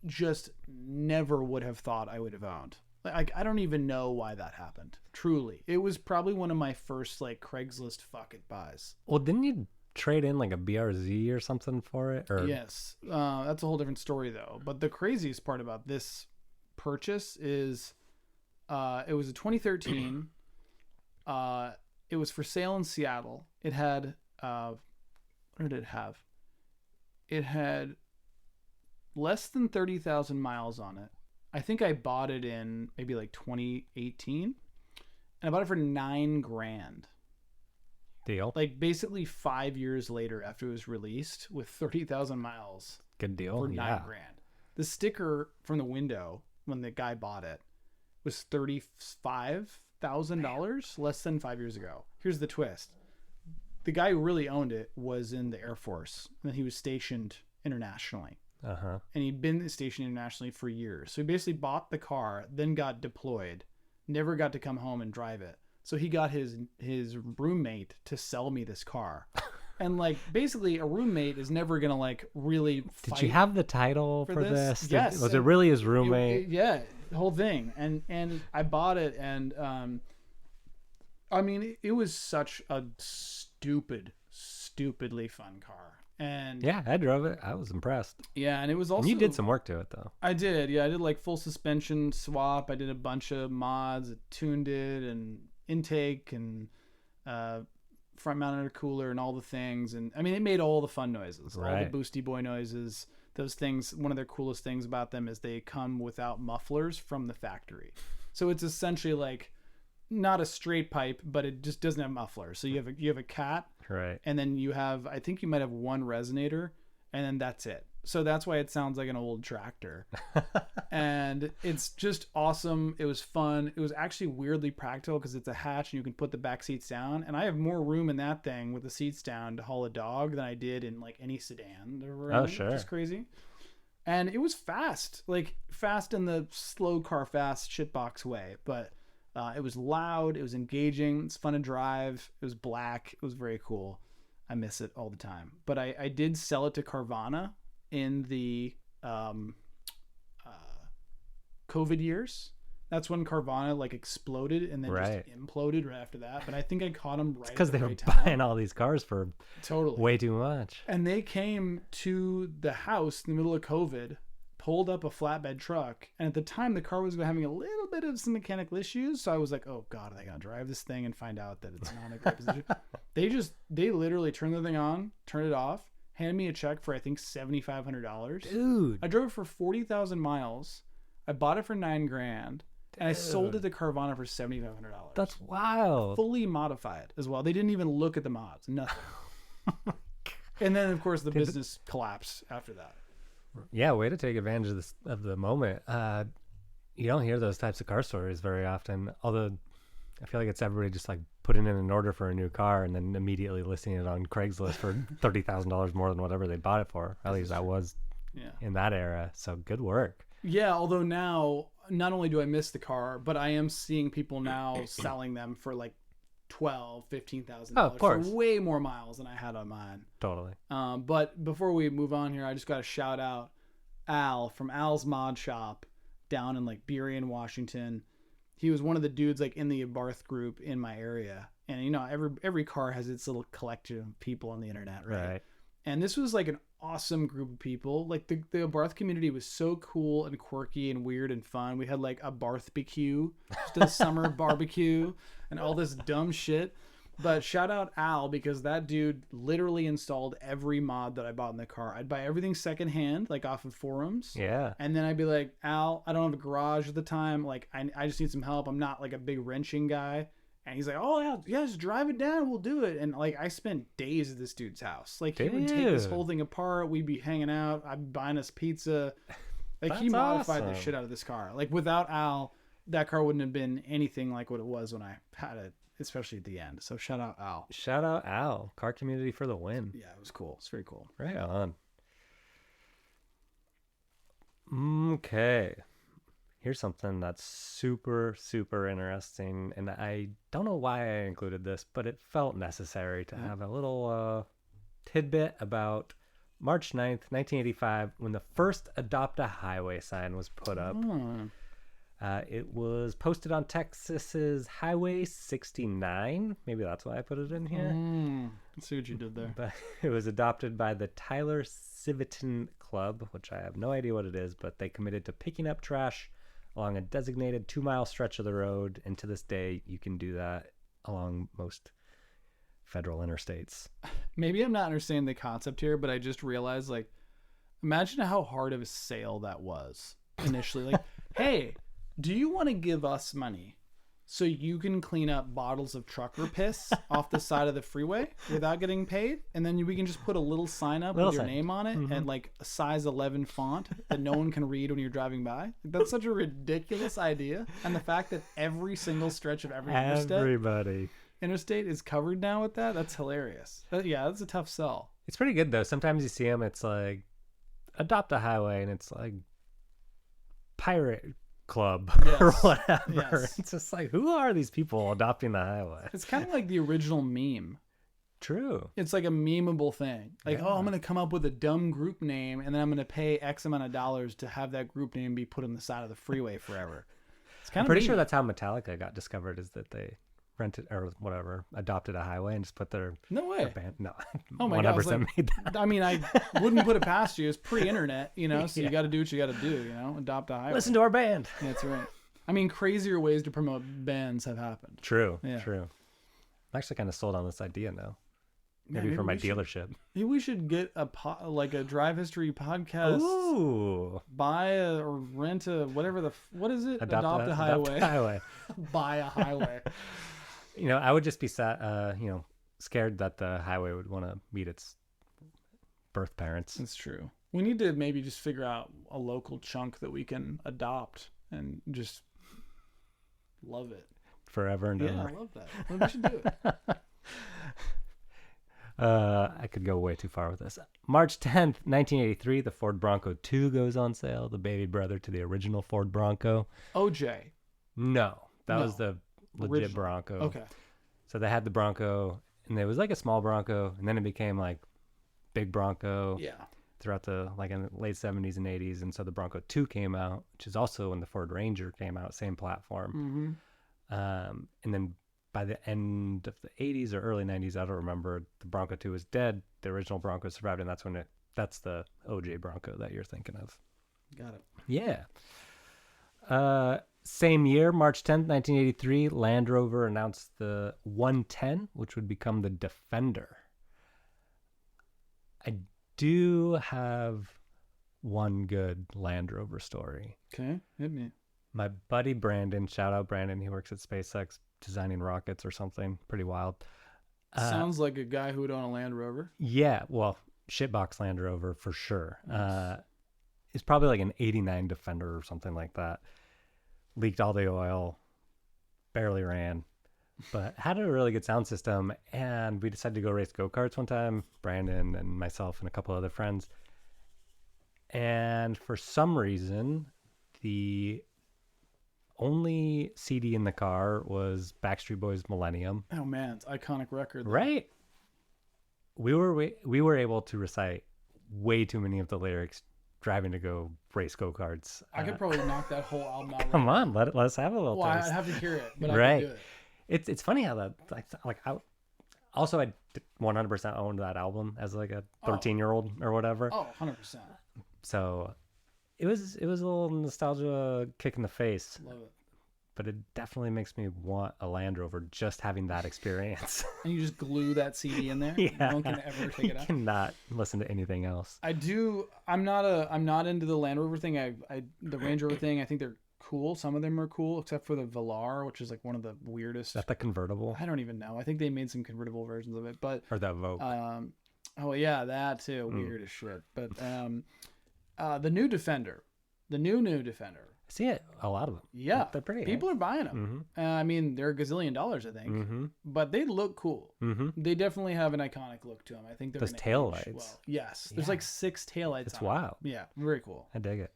Speaker 4: just never would have thought I would have owned. Like, I don't even know why that happened. Truly. It was probably one of my first, like, Craigslist fuck it buys.
Speaker 3: Well, didn't you trade in, like, a BRZ or something for it? Or...
Speaker 4: Yes. That's a whole different story, though. But the craziest part about this purchase is it was a 2013. It was for sale in Seattle. It had... what did it have? It had less than 30,000 miles on it. I think I bought it in maybe like 2018, and I bought it for $9,000.
Speaker 3: Deal.
Speaker 4: Like basically 5 years later after it was released with 30,000 miles.
Speaker 3: Good deal.
Speaker 4: For $9,000. The sticker from the window when the guy bought it was $35,000 less than 5 years ago. Here's the twist. The guy who really owned it was in the Air Force, and then he was stationed internationally.
Speaker 3: Uh-huh.
Speaker 4: And he'd been stationed internationally for years. So he basically bought the car, then got deployed, never got to come home and drive it. So he got his roommate to sell me this car. And like basically a roommate is never going to like really fight.
Speaker 3: Did you have the title for this?
Speaker 4: Yes.
Speaker 3: Was it really his roommate?
Speaker 4: Yeah, the whole thing. And I bought it, and I mean it was such a stupidly fun car. And
Speaker 3: yeah, I drove it. I was impressed.
Speaker 4: Yeah, and it was also...
Speaker 3: And you did some work to it, though.
Speaker 4: I did, yeah. I did like full suspension swap. I did a bunch of mods. I tuned it and intake and front mounted intercooler and all the things. And I mean, it made all the fun noises,
Speaker 3: right.
Speaker 4: All the boosty boy noises. Those things, one of their coolest things about them is they come without mufflers from the factory. So it's essentially like not a straight pipe, but it just doesn't have mufflers. So you have a cat.
Speaker 3: Right.
Speaker 4: And then you have, I think you might have one resonator, and then that's it. So that's why it sounds like an old tractor. And it's just awesome. It was fun. It was actually weirdly practical because it's a hatch and you can put the back seats down. And I have more room in that thing with the seats down to haul a dog than I did in like any sedan.
Speaker 3: Oh, sure.
Speaker 4: Which is crazy. And it was fast. Like fast in the slow car fast shitbox way. But it was loud. It was engaging. It's fun to drive. It was black. It was very cool. I miss it all the time. But I did sell it to Carvana in the COVID years. That's when Carvana like exploded and then
Speaker 3: right.
Speaker 4: just imploded right after that. But I think I caught them right
Speaker 3: because they were
Speaker 4: time.
Speaker 3: buying all these cars for
Speaker 4: totally
Speaker 3: way too much.
Speaker 4: And they came to the house in the middle of COVID, pulled up a flatbed truck, and at the time the car was having a little bit of some mechanical issues. So I was like, oh God, are they gonna drive this thing and find out that it's not in a great position? They literally turned the thing on, turned it off, handed me a check for I think $7,500.
Speaker 3: Dude,
Speaker 4: I drove it for 40,000 miles. I bought it for $9,000, and I sold it to Carvana for $7,500.
Speaker 3: That's wild.
Speaker 4: Fully modified as well. They didn't even look at the mods. Nothing. And then of course the business collapsed after that.
Speaker 3: Yeah, way to take advantage of the moment. You don't hear those types of car stories very often. Although I feel like it's everybody just like putting in an order for a new car and then immediately listing it on Craigslist for $30,000 more than whatever they bought it for. At least I was in that era. So good work.
Speaker 4: Yeah, although now not only do I miss the car, but I am seeing people now selling them for like $15,000 for way more miles than I had on mine.
Speaker 3: Totally.
Speaker 4: But before we move on here, I just got to shout out Al from Al's Mod Shop down in like Burien, Washington. He was one of the dudes like in the Barth group in my area. And you know, every car has its little collection of people on the internet, right? And this was like an awesome group of people. Like the Barth community was so cool and quirky and weird and fun. We had like a Barth-BQ, just a summer barbecue and all this dumb shit. But shout out Al, because that dude literally installed every mod that I bought in the car. I'd buy everything secondhand, like off of forums.
Speaker 3: Yeah.
Speaker 4: And then I'd be like, Al, I don't have a garage at the time. Like, I just need some help. I'm not like a big wrenching guy. And he's like, oh, yeah, just drive it down. We'll do it. And like, I spent days at this dude's house. Like, he would take this whole thing apart. We'd be hanging out. I'd be buying us pizza. Like, he modified the shit out of this car. Like, without Al, that car wouldn't have been anything like what it was when I had it. Especially at the end. So shout out Al.
Speaker 3: Shout out Al. Car community for the win.
Speaker 4: Yeah, it was cool. It's very cool.
Speaker 3: Right on. Okay. Here's something that's super, super interesting. And I don't know why I included this, but it felt necessary to have a little tidbit about March 9th, 1985, when the first Adopt a Highway sign was put up. It was posted on Texas's Highway 69. Maybe that's why I put it in here.
Speaker 4: Let's see what you did there.
Speaker 3: But it was adopted by the Tyler Civitan Club, which I have no idea what it is, but they committed to picking up trash along a designated 2-mile stretch of the road. And to this day, you can do that along most federal interstates.
Speaker 4: Maybe I'm not understanding the concept here, but I just realized, like, imagine how hard of a sale that was initially. Like, hey, do you want to give us money so you can clean up bottles of trucker piss off the side of the freeway without getting paid? And then we can just put a little sign up with your name on it and like a size 11 font that no one can read when you're driving by. That's such a ridiculous idea. And the fact that every single stretch of every interstate is covered now with that, that's hilarious. Yeah, that's a tough sell.
Speaker 3: It's pretty good though. Sometimes you see them, it's like Adopt a Highway, and it's like Pirate Club or whatever. It's just like, who are these people adopting the highway?
Speaker 4: It's kind of like the original meme.
Speaker 3: True.
Speaker 4: It's like a memeable thing. Like, oh, I'm going to come up with a dumb group name, and then I'm going to pay X amount of dollars to have that group name be put on the side of the freeway forever. It's kind
Speaker 3: I'm pretty sure that's how Metallica got discovered, is that they rented or whatever, adopted a highway and just put their band. No.
Speaker 4: Oh my God. Like, made that. I mean, I wouldn't put it past you. It's pre-internet, you know, so you got to do what you got to do, you know, adopt a highway.
Speaker 3: Listen to our band.
Speaker 4: Yeah, that's right. I mean, crazier ways to promote bands have happened.
Speaker 3: True. Yeah. True. I'm actually kind of sold on this idea now. Maybe for my dealership.
Speaker 4: Maybe we should get a like a drive history podcast.
Speaker 3: Ooh.
Speaker 4: Buy or rent a whatever what is it? Adopt a highway.
Speaker 3: Adopt a highway.
Speaker 4: Buy a highway.
Speaker 3: You know, I would just be scared that the highway would want to meet its birth parents.
Speaker 4: That's true. We need to maybe just figure out a local chunk that we can adopt and just love it
Speaker 3: forever and ever.
Speaker 4: Yeah, I love that. Well, we should do it.
Speaker 3: I could go way too far with this. March 10th, 1983, the Ford Bronco 2 goes on sale, the baby brother to the original Ford Bronco.
Speaker 4: OJ.
Speaker 3: No, that was the legit original Bronco.
Speaker 4: Okay.
Speaker 3: So they had the Bronco, and it was like a small Bronco, and then it became like big Bronco.
Speaker 4: Yeah.
Speaker 3: Throughout the in the late 70s and 80s, and so the Bronco 2 came out, which is also when the Ford Ranger came out, same platform. And then by the end of the 80s or early 90s, I don't remember, the Bronco 2 was dead. The original Bronco survived, and that's the OJ Bronco that you're thinking of.
Speaker 4: Got it.
Speaker 3: Yeah. Same year, March 10th, 1983, Land Rover announced the 110, which would become the Defender. I do have one good Land Rover story.
Speaker 4: Okay, hit me.
Speaker 3: My buddy Brandon, shout out Brandon, he works at SpaceX designing rockets or something, pretty wild.
Speaker 4: Sounds like a guy who would own a Land Rover.
Speaker 3: Yeah, well, shitbox Land Rover for sure. Nice. It's probably like an 89 Defender or something like that. leaked all the oil, barely ran, but had a really good sound system. And we decided to go race go-karts one time, Brandon and myself and a couple other friends. And for some reason, the only CD in the car was Backstreet Boys' Millennium.
Speaker 4: Oh man, it's iconic record. Though.
Speaker 3: Right? We were able to recite way too many of the lyrics driving to go race go-karts.
Speaker 4: I could probably knock that whole album out.
Speaker 3: Come on, let us have a little
Speaker 4: Well,
Speaker 3: taste.
Speaker 4: I'd have to hear it, but
Speaker 3: Right.
Speaker 4: I could do it.
Speaker 3: It's funny how that I 100% owned that album as like a 13-year-old or whatever.
Speaker 4: Oh, 100%.
Speaker 3: So it was a little nostalgia kick in the face,
Speaker 4: Love it.
Speaker 3: but it definitely makes me want a Land Rover just having that experience.
Speaker 4: And you just glue that CD in there.
Speaker 3: Yeah.
Speaker 4: No one can ever take it
Speaker 3: You
Speaker 4: out.
Speaker 3: cannot listen to anything else.
Speaker 4: I'm not into the Land Rover thing. The Range Rover thing, I think they're cool. Some of them are cool, except for the Velar, which is like one of the weirdest.
Speaker 3: Is that the convertible
Speaker 4: I don't even know. I think they made some convertible versions of it, but
Speaker 3: or the Vogue?
Speaker 4: oh yeah, that too. Weird as shit. But the new Defender, the new Defender.
Speaker 3: I see it a lot of them.
Speaker 4: Yeah,
Speaker 3: They're pretty.
Speaker 4: people are buying them. I mean, they're $1 gazillion, I think,
Speaker 3: Mm-hmm.
Speaker 4: but they look cool.
Speaker 3: Mm-hmm.
Speaker 4: They definitely have an iconic look to them. I think they're
Speaker 3: Those
Speaker 4: gonna
Speaker 3: tail
Speaker 4: age
Speaker 3: lights.
Speaker 4: well. Yes, there's
Speaker 3: Yeah.
Speaker 4: like 6 taillights.
Speaker 3: It's
Speaker 4: on
Speaker 3: wild.
Speaker 4: It. Yeah, very cool.
Speaker 3: I dig it.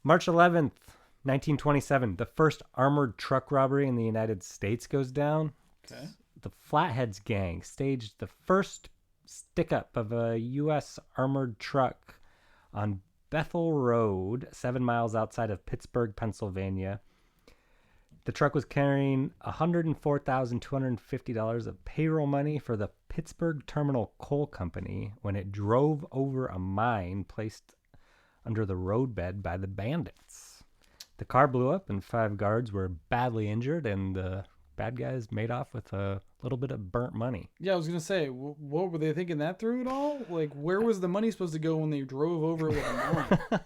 Speaker 3: March 11th, 1927, the first armored truck robbery in the United States goes down.
Speaker 4: Okay.
Speaker 3: The Flatheads gang staged the first stick-up of a U.S. armored truck on Bethel Road, 7 miles outside of Pittsburgh, Pennsylvania. The truck was carrying $104,250 of payroll money for the Pittsburgh Terminal Coal Company when it drove over a mine placed under the roadbed by the bandits. The car blew up and 5 guards were badly injured, and the bad guys made off with a little bit of burnt money.
Speaker 4: Yeah, I was gonna say, what were they thinking that through at all? Like, where was the money supposed to go when they drove over it with a mine?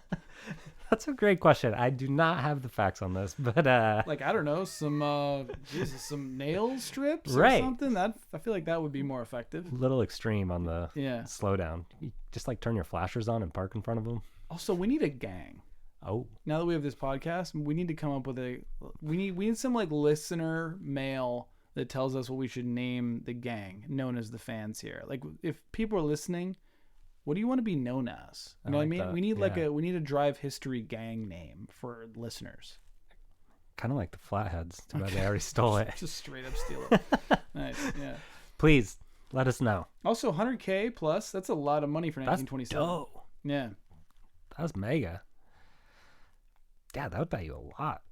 Speaker 3: That's a great question. I do not have the facts on this, but
Speaker 4: Like, I don't know, some some nail strips or
Speaker 3: Right.
Speaker 4: something. That I feel like that would be more effective.
Speaker 3: a little extreme on the
Speaker 4: Yeah.
Speaker 3: slowdown. You just like turn your flashers on and park in front of them.
Speaker 4: Also, we need a gang.
Speaker 3: Oh,
Speaker 4: Now that we have this podcast, we need to come up with we need some like listener mail that tells us what we should name the gang known as the fans here. Like, if people are listening, what do you want to be known as? You know what I
Speaker 3: like
Speaker 4: mean?
Speaker 3: that,
Speaker 4: We need
Speaker 3: yeah.
Speaker 4: we need a Drive History gang name for listeners.
Speaker 3: kind of like the Flatheads. Too bad they already stole it.
Speaker 4: Just straight up steal it. Nice. Yeah.
Speaker 3: Please let us know.
Speaker 4: Also, 100K plus. That's a lot of money for
Speaker 3: That's
Speaker 4: 1927.
Speaker 3: dope.
Speaker 4: Yeah.
Speaker 3: That was mega. Yeah, that would buy you a lot.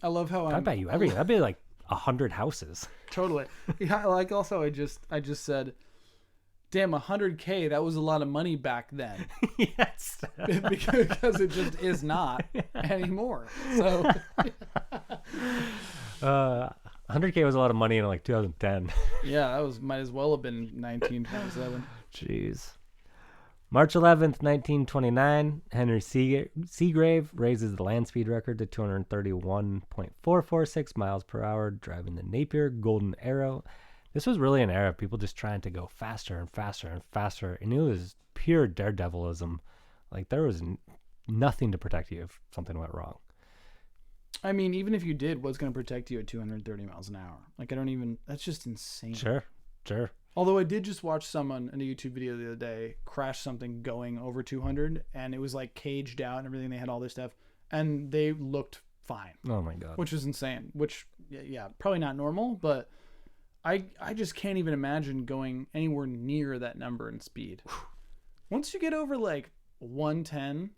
Speaker 4: I love how
Speaker 3: That'd buy you everything. That'd be like 100 houses.
Speaker 4: Totally. Yeah, like also I just said, damn, 100K, that was a lot of money back then.
Speaker 3: Yes.
Speaker 4: because it just is not anymore. So
Speaker 3: 100K was a lot of money in like 2010.
Speaker 4: yeah, that might as well have been 1927.
Speaker 3: Jeez. March 11th, 1929, Henry Seagrave raises the land speed record to 231.446 miles per hour, driving the Napier Golden Arrow. This was really an era of people just trying to go faster and faster and faster, and it was pure daredevilism. Like, there was nothing to protect you if something went wrong.
Speaker 4: I mean, even if you did, what's going to protect you at 230 miles an hour? Like, that's just insane.
Speaker 3: Sure.
Speaker 4: Although I did just watch someone in a YouTube video the other day crash something going over 200, and it was like caged out and everything. They had all this stuff, and they looked fine,
Speaker 3: Oh my God.
Speaker 4: which was insane. Which, yeah, probably not normal, but I just can't even imagine going anywhere near that number in speed. Once you get over like 110,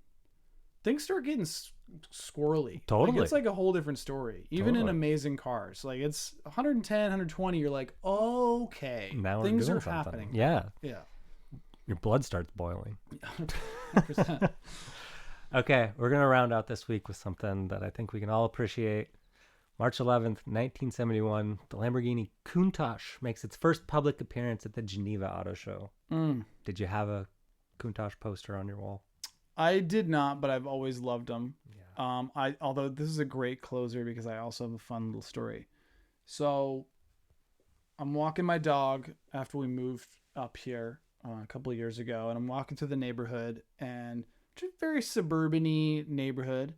Speaker 4: things start getting squirrely.
Speaker 3: Totally.
Speaker 4: Like, it's like a whole different story. Even in
Speaker 3: Totally.
Speaker 4: amazing cars, like it's 110, 120. You're like, okay,
Speaker 3: Now we're
Speaker 4: things
Speaker 3: doing
Speaker 4: are
Speaker 3: something.
Speaker 4: happening.
Speaker 3: Yeah.
Speaker 4: Yeah.
Speaker 3: Your blood starts boiling.
Speaker 4: 100%.
Speaker 3: Okay, we're going to round out this week with something that I think we can all appreciate. March 11th, 1971, the Lamborghini Countach makes its first public appearance at the Geneva Auto Show. Did you have a Countach poster on your wall?
Speaker 4: I did not, but I've always loved them.
Speaker 3: Yeah.
Speaker 4: Although this is a great closer because I also have a fun little story. So I'm walking my dog after we moved up here a couple of years ago, and I'm walking through the neighborhood, and just very suburban-y neighborhood,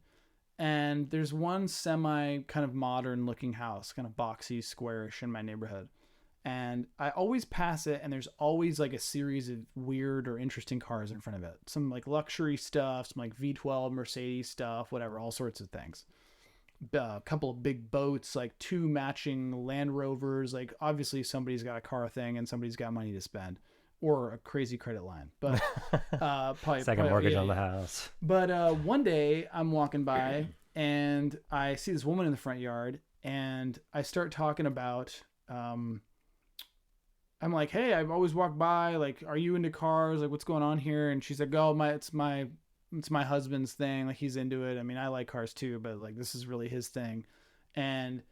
Speaker 4: And there's one semi kind of modern looking house, kind of boxy, squarish in my neighborhood. And I always pass it, and there's always like a series of weird or interesting cars in front of it. Some like luxury stuff, some like V12 Mercedes stuff, whatever, all sorts of things. A couple of big boats, like 2 matching Land Rovers. Like obviously somebody's got a car thing and somebody's got money to spend, or a crazy credit line. But
Speaker 3: Second mortgage on the house.
Speaker 4: But one day I'm walking by and I see this woman in the front yard, and I start talking about, I'm like, hey, I've always walked by, like, are you into cars? Like, what's going on here? And she's like, oh, it's my husband's thing. Like, he's into it. I mean, I like cars too, but like, this is really his thing. And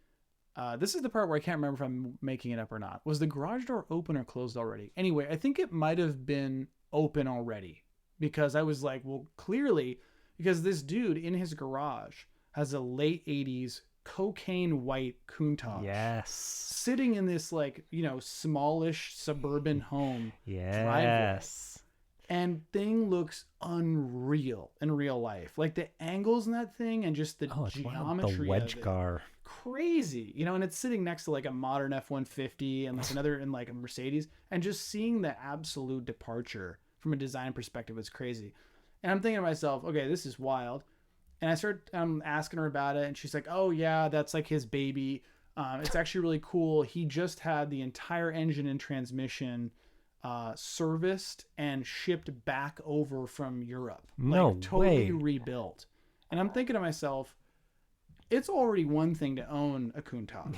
Speaker 4: this is the part where I can't remember if I'm making it up or not. Was the garage door open or closed already? Anyway, I think it might have been open already, because I was like, well, clearly, because this dude in his garage has a late 80s cocaine white Countach.
Speaker 3: Yes.
Speaker 4: Sitting in this, like, you know, smallish suburban home.
Speaker 3: Yes.
Speaker 4: Driveway. And thing looks unreal in real life. Like the angles in that thing and just the geometry.
Speaker 3: The wedge
Speaker 4: of it.
Speaker 3: car.
Speaker 4: Crazy. You know, and it's sitting next to like a modern F-150 and like another in like a Mercedes. And just seeing the absolute departure from a design perspective is crazy. And I'm thinking to myself, okay, this is wild. And I start asking her about it, and she's like, oh yeah, that's like his baby. It's actually really cool. He just had the entire engine and transmission serviced and shipped back over from Europe.
Speaker 3: No
Speaker 4: like, totally
Speaker 3: way.
Speaker 4: rebuilt. And I'm thinking to myself, it's already one thing to own a Countach.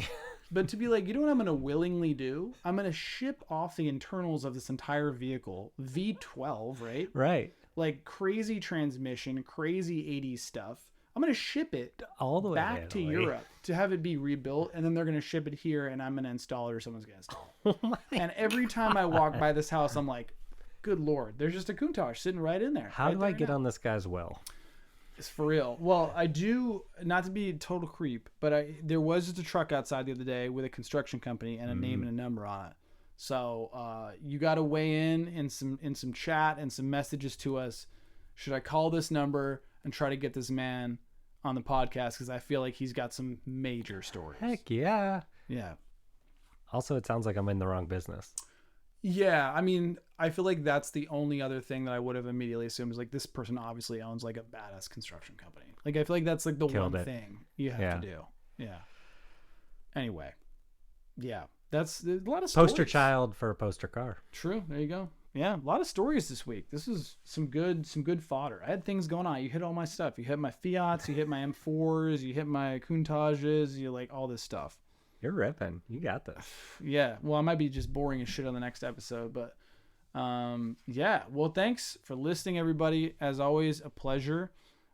Speaker 4: But to be like, you know what I'm going to willingly do? I'm going to ship off the internals of this entire vehicle, V12, right?
Speaker 3: Right.
Speaker 4: Like crazy transmission, crazy 80s stuff. I'm going to ship it
Speaker 3: all the way
Speaker 4: back to Europe to have it be rebuilt, and then they're going to ship it here, and I'm going to install it, or someone's going to install it. And every time I walk by this house, I'm like, good Lord, there's just a Countach sitting right in there.
Speaker 3: How
Speaker 4: right
Speaker 3: do I get on this guy's well?
Speaker 4: It's for real. Well, I do, not to be a total creep, but there was just a truck outside the other day with a construction company and a name and a number on it. So you got to weigh in some chat and some messages to us. Should I call this number and try to get this man on the podcast? Because I feel like he's got some major stories.
Speaker 3: Heck yeah.
Speaker 4: Yeah.
Speaker 3: Also, it sounds like I'm in the wrong business.
Speaker 4: Yeah. I mean, I feel like that's the only other thing that I would have immediately assumed is like, this person obviously owns like a badass construction company. Like, I feel like that's like the one thing you have to do. Yeah. Anyway. Yeah. That's a lot of stories.
Speaker 3: Poster child for a poster car.
Speaker 4: True. There you go. Yeah, a lot of stories this week. This is some good fodder. I had things going on. You hit all my stuff. You hit my Fiats. You hit my M4s. You hit my Countaches. You like all this stuff.
Speaker 3: You're ripping. You got this.
Speaker 4: Yeah. Well, I might be just boring as shit on the next episode, but yeah. Well, thanks for listening, everybody. As always, a pleasure.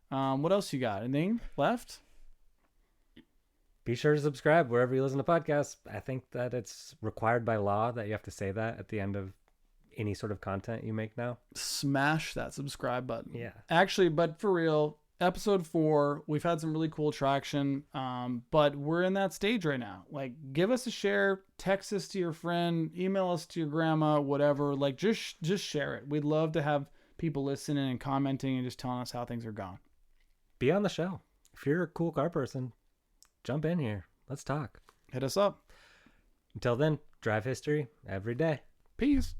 Speaker 4: What else you got? Anything left?
Speaker 3: Be sure to subscribe wherever you listen to podcasts. I think that it's required by law that you have to say that at the end of any sort of content you make now.
Speaker 4: Smash that subscribe button.
Speaker 3: Yeah.
Speaker 4: Actually, but for real, episode 4, we've had some really cool traction, but we're in that stage right now. Like, give us a share, text us to your friend, email us to your grandma, whatever. Like, just share it. We'd love to have people listening and commenting and just telling us how things are going.
Speaker 3: Be on the show. If you're a cool car person, jump in here. Let's talk.
Speaker 4: Hit us up.
Speaker 3: Until then, drive history every day.
Speaker 4: Peace.